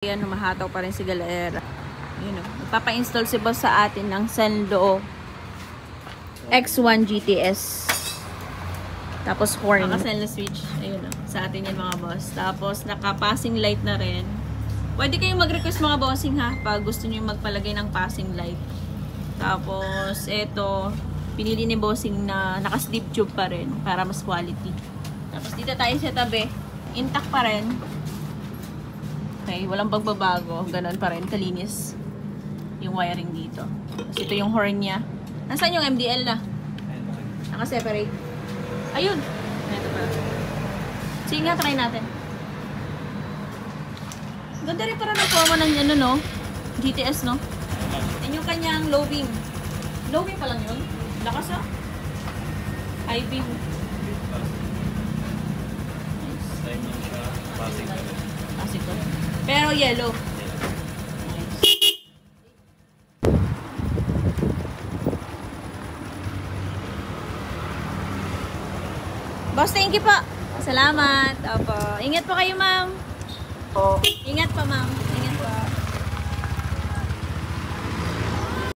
Ayan, humahataw pa rin si Galera. Yun o. Magpapa-install si boss sa atin ng Senlo X1 GTS. Tapos horn. Naka-Senlo switch. Ayun o. Sa atin yan mga boss. Tapos naka-passing light na rin. Pwede kayong mag-request mga bossing ha. Pag gusto nyo magpalagay ng passing light. Tapos eto. Pinili ni bossing na naka-slip tube pa rin. Para mas quality. Tapos dito tayo sa tabi. Intact pa rin. Okay, walang pagbabago. Ganon pa rin, kalinis yung wiring dito. Tapos ito yung horn niya. Nasaan yung MDL na? Naka-separate. Ayun! Ito pa. Sige nga, try natin. Ganda rin para ng forma ng ano, no? GTS, no? Yan yung kanyang low beam. Low beam pa lang yun? Lakas, ah? High beam. Classic ko. Pero yellow. Nice. Boss, thank you po. Salamat. Opo. Ingat po kayo, ma'am. Ingat pa, ma'am.